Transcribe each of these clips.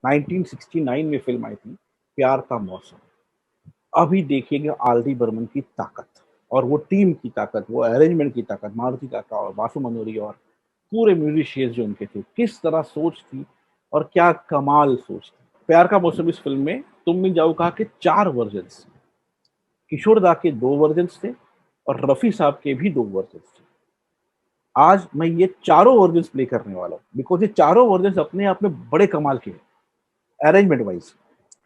1969 में फिल्म आई थी, प्यार का मौसम। अभी देखिएगा आर.डी. बर्मन की ताकत और वो टीम की ताकत, वो अरेंजमेंट की ताकत, मारुति काका और बासु मनोरी और पूरे म्यूजिशियंस जो उनके थे, किस तरह सोच थी और क्या कमाल सोच थी। प्यार का मौसम इस फिल्म में तुम बिन जाओ कहा के 4 वर्जन्स, किशोर दा के 2 वर्जन्स थे और रफी साहब के भी 2 वर्जन्स थे। आज मैं ये चारों वर्जन्स प्ले करने वाला हूँ बिकॉज ये चारों वर्जन्स अपने आप में बड़े कमाल के हैं। अरेंजमेंट वाइज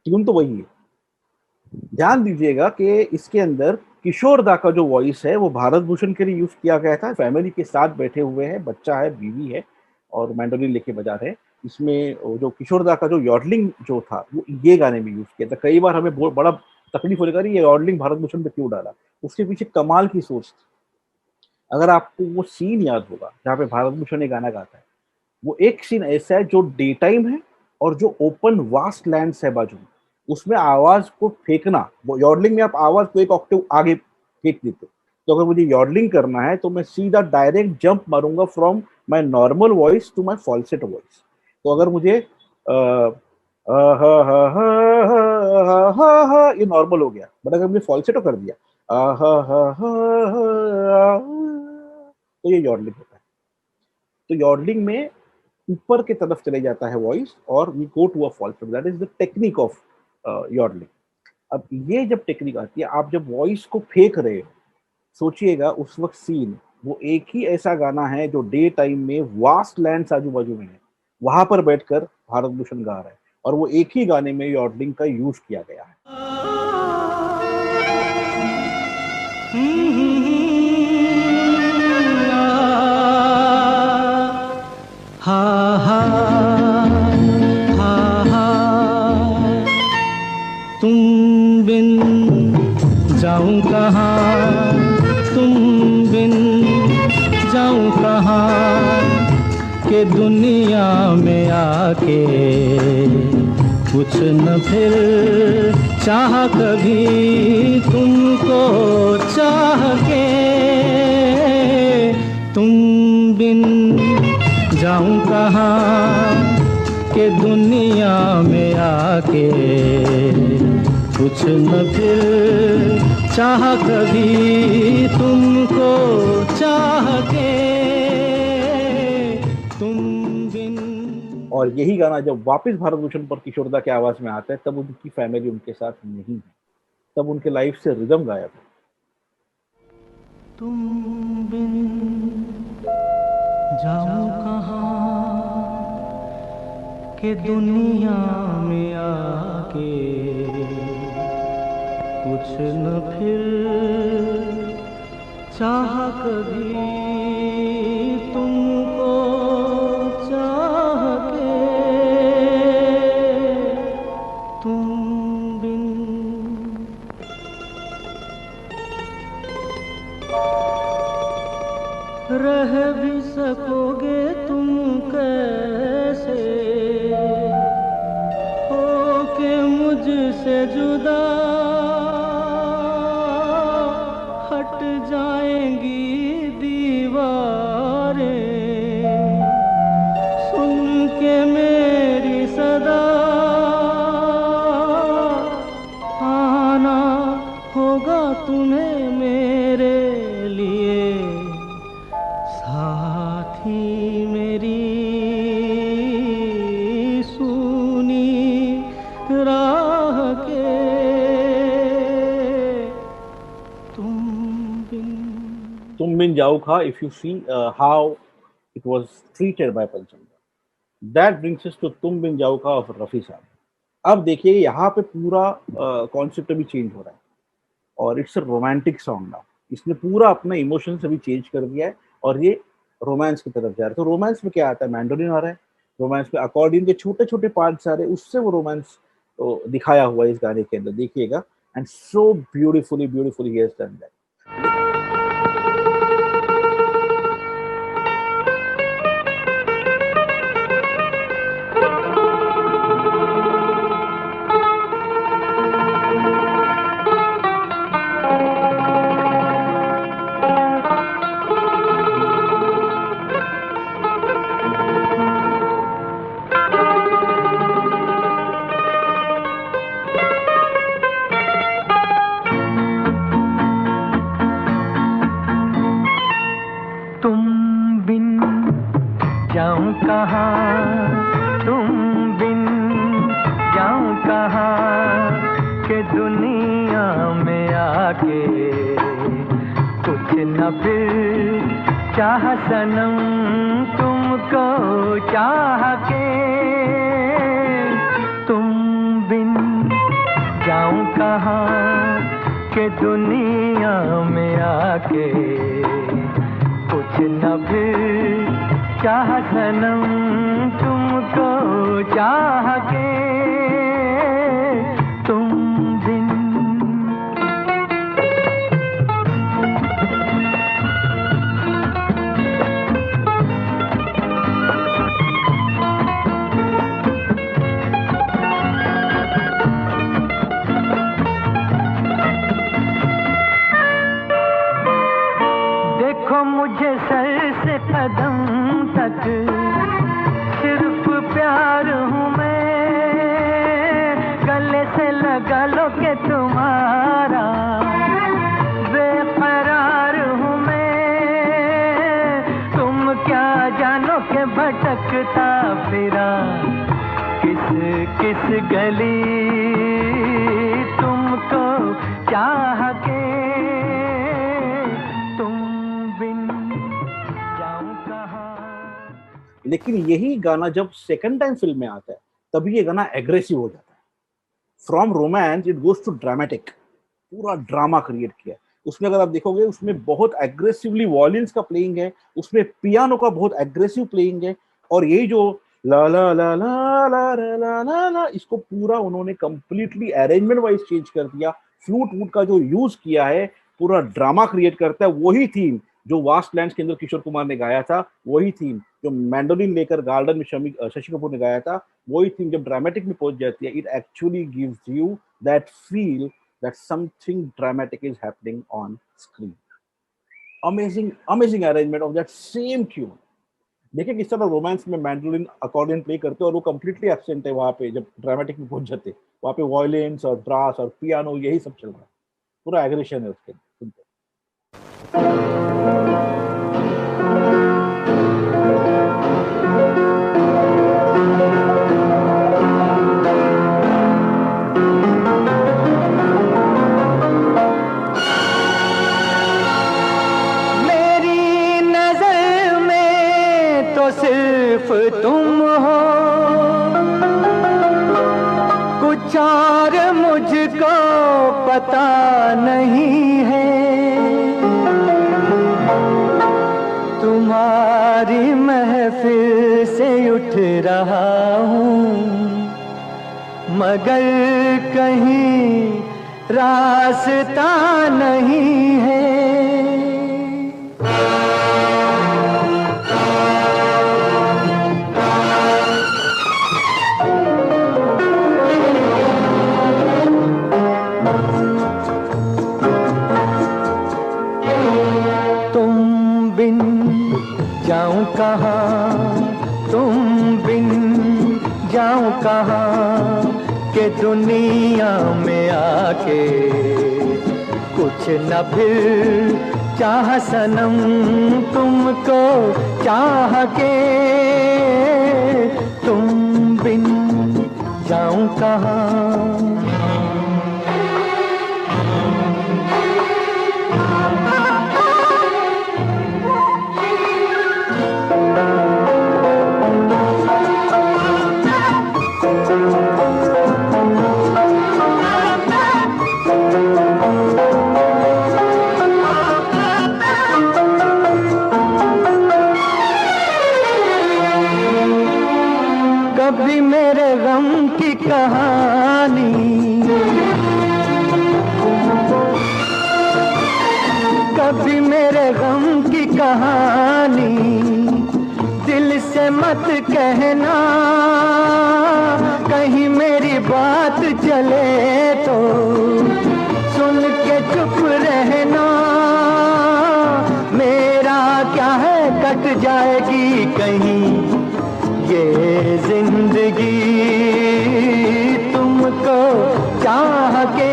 ट्यून तो वही है। ध्यान दीजिएगा कि इसके अंदर किशोर दा का जो वॉइस है वो भारत भूषण के लिए यूज किया गया था। फैमिली के साथ बैठे हुए हैं, बच्चा है, बीवी है और मैंडोलिन लेके बजा रहे हैं। इसमें जो किशोर दा का जो यॉडलिंग जो था वो ये गाने में यूज किया था। कई बार हमें बहुत बड़ा तकलीफ हो जाएगा ये यॉडलिंग भारत भूषण पे क्यों डाला। उसके पीछे कमाल की सोच थी। अगर आपको वो सीन याद होगा जहाँ पे भारत भूषण ये गाना गाता है, वो एक सीन ऐसा है जो डे टाइम है और जो ओपन वास्ट लैंड्स है बाजू में, उसमें आवाज को फेंकना, वो यॉडलिंग में आप आवाज को एक ऑक्टेव आगे फेंक देते हो। तो अगर मुझे यॉडलिंग करना है तो मैं सीधा डायरेक्ट जंप मारूंगा from my normal voice to my falsetto voice. तो अगर मुझे ये नॉर्मल हो गया, बट अगर मुझे फॉल्सेटो कर दिया तो ये यॉडलिंग होता है। तो यॉडलिंग में ऊपर की तरफ चले जाता है वॉइस और we go to a falsetto. That is the technique of yodelling. अब ये जब टेक्निक आती है, आप जब वॉइस को फेंक रहे हो, सोचिएगा उस वक्त सीन, वो एक ही ऐसा गाना है जो डे टाइम में वास्ट लैंड आजू बाजू में है, वहां पर बैठकर भारत भूषण गा रहा है और वो एक ही गाने में यॉडलिंग का यूज किया गया है। हा हा हा हा तुम बिन जाऊं कहाँ, तुम बिन जाऊं कहाँ के दुनिया में आके कुछ न फिर चाह कभी तुमको चाह के, तुम बिन जाऊं कहाँ के दुनिया में आके कुछ न फिर चाह कभी तुमको चाह के, तुम बिन। और यही गाना जब वापस भारत भूषण पर किशोर दा की आवाज में आता है तब उनकी फैमिली उनके साथ नहीं है, तब उनके लाइफ से रिदम गायब है। तुम बिन जाऊं कहाँ के दुनिया में आके कुछ न फिर चाह कभी तुमको चाह के, तुम बिन। रह भी सकोगे तुम कैसे होके मुझसे जुदा, हट जाएंगी दीवारें सुन के मेरी सदा, आना होगा तुम्हें मेरे लिए साथी मेरी सुनी राह के, तुम बिन जाओ खा, if you see how it was treated by पंचम, दैट ब्रिंग्स अस टू तुम बिन जाओ खा ऑफ रफी साहब। अब देखिए यहाँ पे पूरा कॉन्सेप्ट अभी चेंज हो रहा है और it's a romantic song now. इसने पूरा अपना इमोशंस अभी चेंज कर दिया है और ये रोमांस की तरफ जा रहा है। तो रोमांस में क्या आता है, मैंडोलिन आ रहा है, रोमांस में अकॉर्डियन के छोटे छोटे पार्ट्स आ रहे हैं, उससे वो रोमांस दिखाया हुआ है इस गाने के अंदर, देखिएगा। And so beautifully beautifully he has done that. कहाँ कि दुनिया में आके कुछ न फिर चाह सनम तुमको चाह के, तुम बिन जाऊं कहाँ कि दुनिया में आके कुछ न फिर चाह सनम तुमको चाह के, तुम बिन। देखो मुझे सर से कदम तक सिर्फ प्यार हूँ मैं, गले से लगा लो के तुम्हारा बेकरार हूँ मैं, तुम क्या जानो के भटकता फिरा किस किस गली तुमको चाह के, लेकिन यही गाना जब सेकंड टाइम फिल्म में आता है तभी ये गाना एग्रेसिव हो जाता है। From romance it goes to dramatic, पूरा ड्रामा क्रिएट किया। उसमें अगर आप देखोगे उसमें बहुत एग्रेसिवली वॉयलिन्स का प्लेइंग है, उसमें पियानो का बहुत एग्रेसिव प्लेइंग है, और ये जो ला ला ला ला ला ला ला ला इसको पूरा उन्होंने कंप्लीटली अरेंजमेंट वाइज चेंज कर दिया। फ्लूट वूट का जो यूज किया है पूरा ड्रामा क्रिएट करता है। वही थीम जो वास्ट लैंड्स के अंदर किशोर कुमार ने गाया था, वही थीम जो मैंडोलिन लेकर गार्डन में शशि कपूर ने गाया था, वही थीम जब ड्रामेटिक में पहुंच जाती है, it actually gives you that feel that something dramatic is happening on screen. Amazing amazing arrangement of that same tune. देखिए किस तरह रोमांस में मैंडोलिन अकॉर्डियन प्ले करते हैं और वो कंप्लीटली एब्सेंट है वहां पे, जब ड्रामेटिक में पहुंच जाते वहां पे वॉयलिन्स और ब्रास और पियानो यही सब चल रहा है, पूरा एग्रेशन है उसके अंदर। सिर्फ तुम हो, कुछ और मुझको पता नहीं है, तुम्हारी महफिल से उठ रहा हूँ मगर कहीं रास्ता नहीं है। जाऊं कहाँ तुम बिन जाऊं कहाँ के दुनिया में आके कुछ न फिर चाह सनम तुमको चाह के, तुम बिन जाऊं कहाँ। कभी मेरे गम की कहानी, कभी मेरे गम की कहानी दिल से मत कहना, कहीं मेरी बात चले तो सुन के चुप रहना, मेरा क्या है कट जाएगी कहीं ये जिंदगी तुमको चाह के,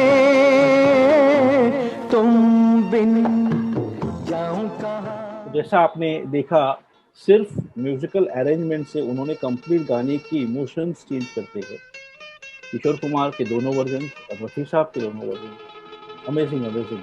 तुम बिन जाऊं कहाँ। जैसा आपने देखा सिर्फ म्यूजिकल अरेंजमेंट से उन्होंने कंप्लीट गाने की इमोशंस चेंज करते हैं। किशोर कुमार के दोनों वर्जन और रफी साहब के दोनों वर्जन, अमेजिंग अमेजिंग।